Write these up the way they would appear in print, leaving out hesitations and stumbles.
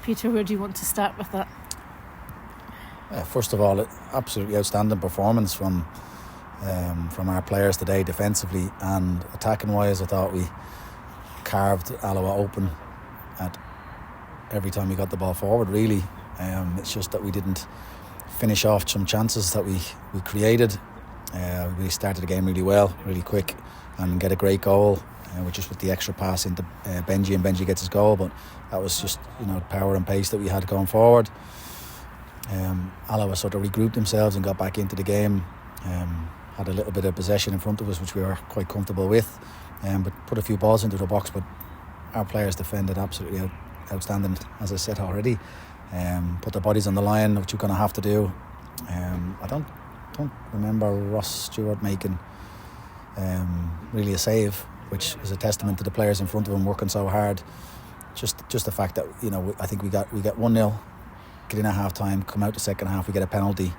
Peter, where do you want to start with that? First of all, absolutely outstanding performance from our players today, defensively and attacking wise. I thought we carved Alloa open at every time we got the ball forward, really. It's just that we didn't finish off some chances that we created. We started the game really well, really quick, and get a great goal, just with the extra pass into Benji, and Benji gets his goal. But that was just, the power and pace that we had going forward. Alloa sort of regrouped themselves and got back into the game. Had a little bit of possession in front of us, which we were quite comfortable with, but put a few balls into the box. But our players defended absolutely outstanding, as I said already. Put their bodies on the line, which you're going to have to do. I don't remember Ross Stewart making really a save, which is a testament to the players in front of him working so hard. Just the fact that I think we got 1-0, get in at half time, come out the second half, we get a penalty,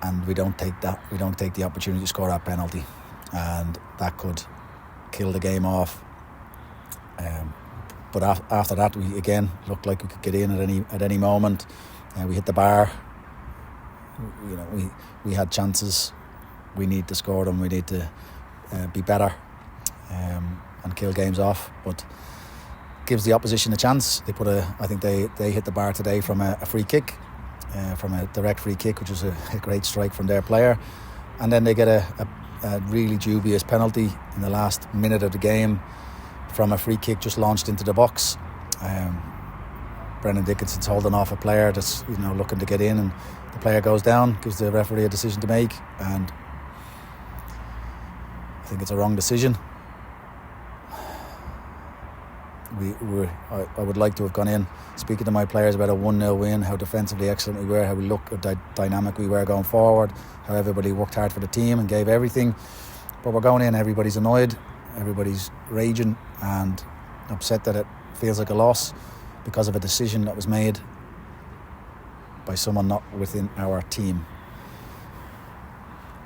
and we don't take the opportunity to score that penalty, and that could kill the game off. But after that, we again looked like we could get in at any moment. We hit the bar. We had chances. We need to score them. We need to be better and kill games off. But gives the opposition a chance. I think they hit the bar today from a free kick, from a direct free kick, which was a great strike from their player, and then they get a really dubious penalty in the last minute of the game from a free kick just launched into the box. Brendan Dickinson's holding off a player that's looking to get in, and the player goes down, gives the referee a decision to make, and I think it's a wrong decision. I would like to have gone in speaking to my players about a 1-0 win, how defensively excellent we were, how we looked, how dynamic we were going forward, how everybody worked hard for the team and gave everything. But we're going in, everybody's annoyed, everybody's raging and upset that it feels like a loss because of a decision that was made by someone not within our team.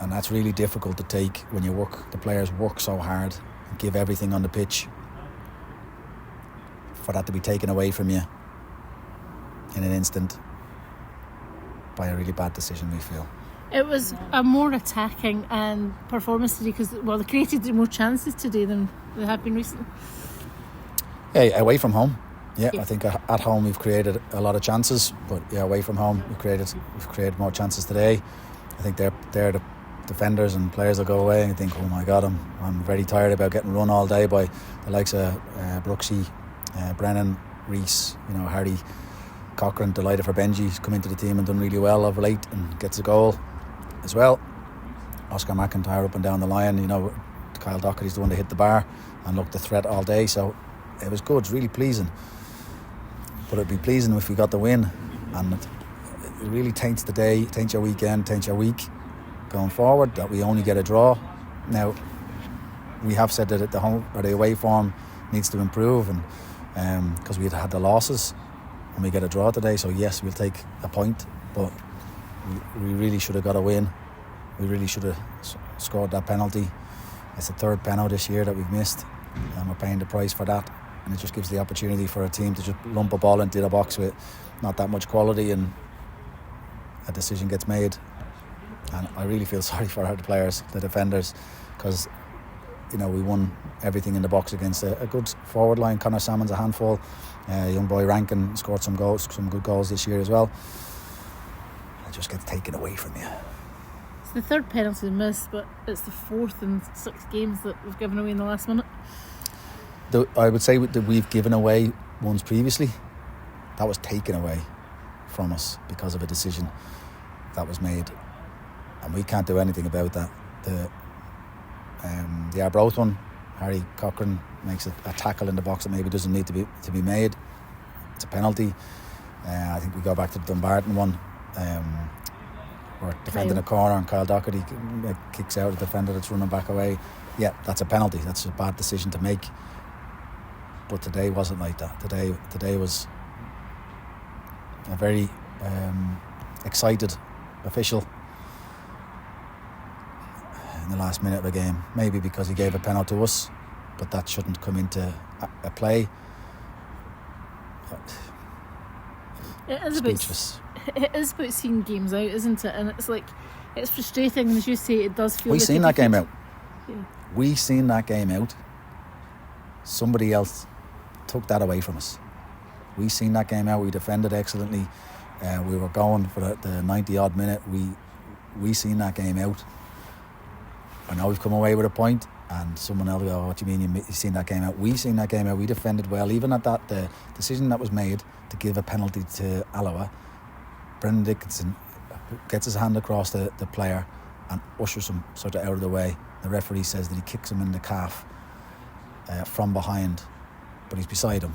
And that's really difficult to take when the players work so hard and give everything on the pitch, for that to be taken away from you in an instant by a really bad decision, we feel. It was a more attacking performance today because, they created more chances today than they have been recently. Yeah, away from home. Yeah, I think at home we've created a lot of chances, but away from home we've created more chances today. I think they're the defenders and players will go away and think, oh my God, I'm very tired about getting run all day by the likes of Brooksy, Brennan, Reese, Harry, Cochran. Delighted for Benji. He's come into the team and done really well of late and gets a goal as well. Oscar McIntyre up and down the line. Kyle Docherty's the one that hit the bar and looked the threat all day. So it was good. It's really pleasing. But it'd be pleasing if we got the win, and it really taints the day, taints your weekend, taints your week going forward, that we only get a draw. Now, we have said that the away form needs to improve, and because we had the losses and we get a draw today, so yes, we'll take a point, but we really should have got a win. We really should have scored that penalty. It's the third penalty this year that we've missed, and we're paying the price for that, and it just gives the opportunity for a team to just lump a ball into the box with not that much quality, and a decision gets made. And I really feel sorry for our players, the defenders, because we won everything in the box against a good forward line. Connor Salmon's a handful. Young boy Rankin scored some good goals this year as well. It just gets taken away from you. It's the third penalty missed, but it's the fourth in 6 games that we've given away in the last minute. I would say that we've given away ones previously. That was taken away from us because of a decision that was made, and we can't do anything about that. The Arbroath one, Harry Cochran makes a tackle in the box that maybe doesn't need to be made. It's a penalty. I think we go back to the Dumbarton one. We're defending a corner and Kyle Docherty kicks out a defender that's running back away. Yeah, that's a penalty. That's a bad decision to make. But today wasn't like that. Today was a very excited official in the last minute of a game, maybe because he gave a penalty to us, but that shouldn't come into a play. It is speechless. It is about seeing games out, isn't it? And it's like, it's frustrating, and as you say, it does feel We like seen that game out. Yeah. We seen that game out. Somebody else took that away from us. We seen that game out. We defended excellently. We were going for the 90 odd minute. We seen that game out. I know we've come away with a point, and someone else go, what do you mean you seen that game out? We seen that game out. We defended well. Even at that, the decision that was made to give a penalty to Alloa, Brendan Dickinson gets his hand across the player and ushers him sort of out of the way. The referee says that he kicks him in the calf from behind, but he's beside him.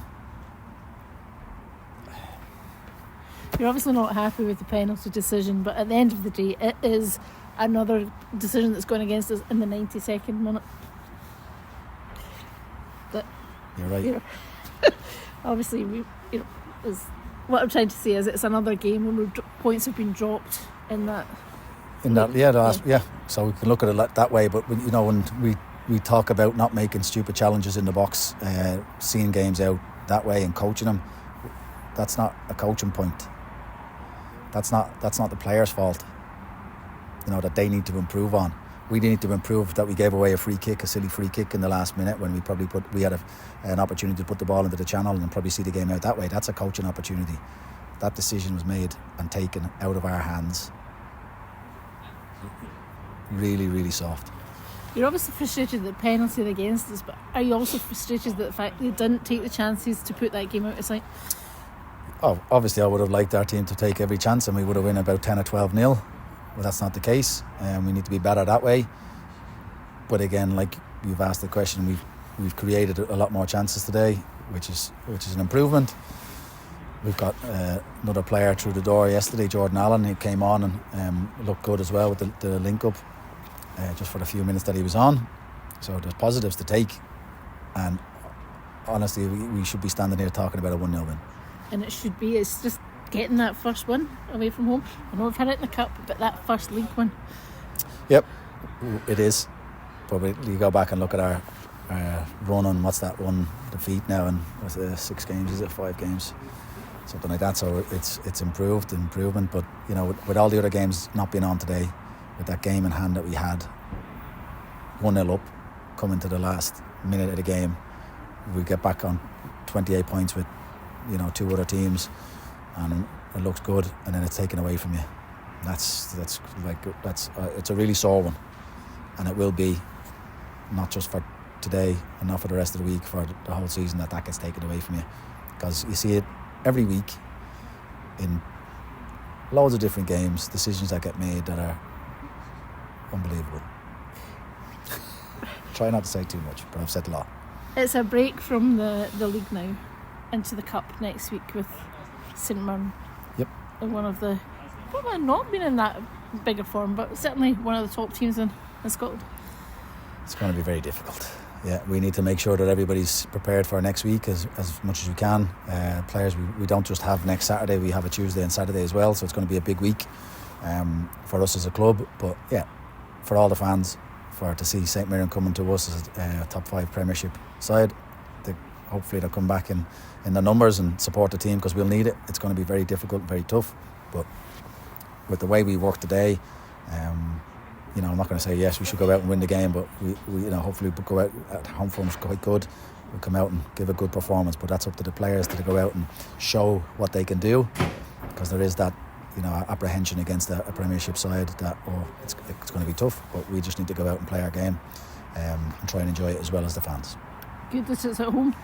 You're obviously not happy with the penalty decision, but at the end of the day, it is another decision that's going against us in the 92nd minute. But, You're right. Obviously, what I'm trying to say is it's another game when points have been dropped in that. So we can look at it that way. But when we talk about not making stupid challenges in the box, seeing games out that way and coaching them, that's not a coaching point. That's not the players' fault. That they need to improve on. We need to improve that we gave away a silly free kick in the last minute when we had an opportunity to put the ball into the channel and probably see the game out that way. That's a coaching opportunity. That decision was made and taken out of our hands. Really, really soft. You're obviously frustrated that penalty against us, but are you also frustrated that the fact they didn't take the chances to put that game out of sight? Oh, obviously I would have liked our team to take every chance and we would have won about 10 or 12-0. But that's not the case. We need to be better that way. But again, like you've asked the question, we've created a lot more chances today, which is an improvement. We've got another player through the door yesterday, Jordan Allen, who came on and looked good as well with the link up just for the few minutes that he was on. So there's positives to take. And honestly, we should be standing here talking about a 1-0 win. And it should be. It's just getting that first win away from home. I know we've had it in the cup, but that first league win. Yep, it is. But you go back and look at our run on what's that one defeat now in 6 games, is it 5 games, something like that. So it's improvement. But with all the other games not being on today, with that game in hand that we had, 1-0 up, coming to the last minute of the game, we get back on 28 points with 2 other teams, and it looks good, and then it's taken away from you. It's a really sore one, and it will be not just for today and not for the rest of the week, for the whole season that gets taken away from you, because you see it every week in loads of different games, decisions that get made that are unbelievable. Try not to say too much, but I've said a lot. It's a break from the league now into the cup next week with St Mirren. Yep. And one of the, probably not been in that bigger form, but certainly one of the top teams in Scotland. It's going to be very difficult. Yeah, we need to make sure that everybody's prepared for next week as much as we can. Players, we don't just have next Saturday, we have a Tuesday and Saturday as well, so it's going to be a big week for us as a club. But yeah, for all the fans, to see St Mirren coming to us as a top 5 Premiership side, hopefully they'll come back in the numbers and support the team, because we'll need it. It's going to be very difficult, very tough, but with the way we work today, I'm not going to say yes we should go out and win the game, but we hopefully we'll go out at home form is quite good. We'll come out and give a good performance, but that's up to the players to go out and show what they can do, because there is that apprehension against a Premiership side that it's going to be tough, but we just need to go out and play our game and try and enjoy it as well as the fans. Good that it's at home.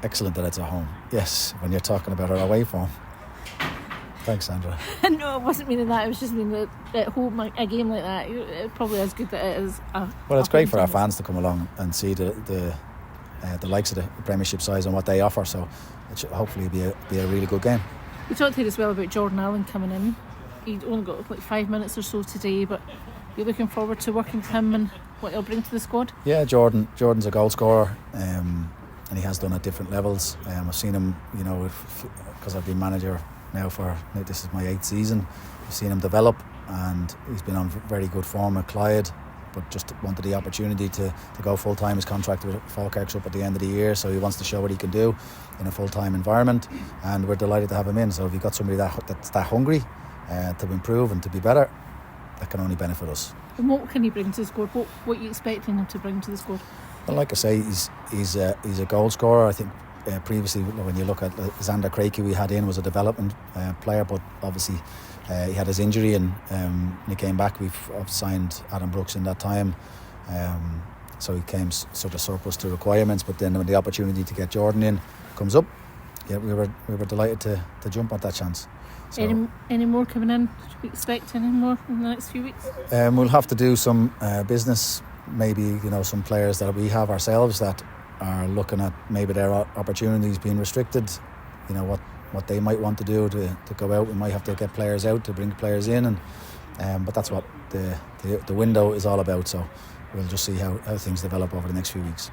Excellent that it's at home. Yes, when you're talking about our away form. Thanks, Sandra. No, I wasn't meaning that. I was just meaning that at home, a game like that, it probably is good that it is. Well, it's great for our fans to come along and see the likes of the Premiership sides and what they offer. So it should hopefully be a really good game. We talked here as well about Jordan Allen coming in. He only got like 5 minutes or so today, but you're looking forward to working with him and what he'll bring to the squad? Yeah, Jordan's a goal scorer, and he has done at different levels. I've seen him, because I've been manager now this is my 8th season. I've seen him develop, and he's been on very good form at Clyde. but just wanted the opportunity to go full time. His contract with Falkirk's up at the end of the year, so he wants to show what he can do in a full time environment, and we're delighted to have him in. So if you've got somebody that's that hungry to improve and to be better, that can only benefit us. And what can he bring to the squad? What are you expecting him to bring to the squad? Well, like I say, he's a goal scorer. I think previously, when you look at Xander Craigie, we had in was a development player, but obviously he had his injury, and when he came back, we've signed Adam Brooks in that time. So he came sort of surplus to requirements. But then when the opportunity to get Jordan in comes up, yeah, we were delighted to jump at that chance. So, any more coming in? Should we expect any more in the next few weeks? We'll have to do some business. Maybe some players that we have ourselves that are looking at maybe their opportunities being restricted. What they might want to do to go out. We might have to get players out to bring players in, but that's what the window is all about. So we'll just see how things develop over the next few weeks.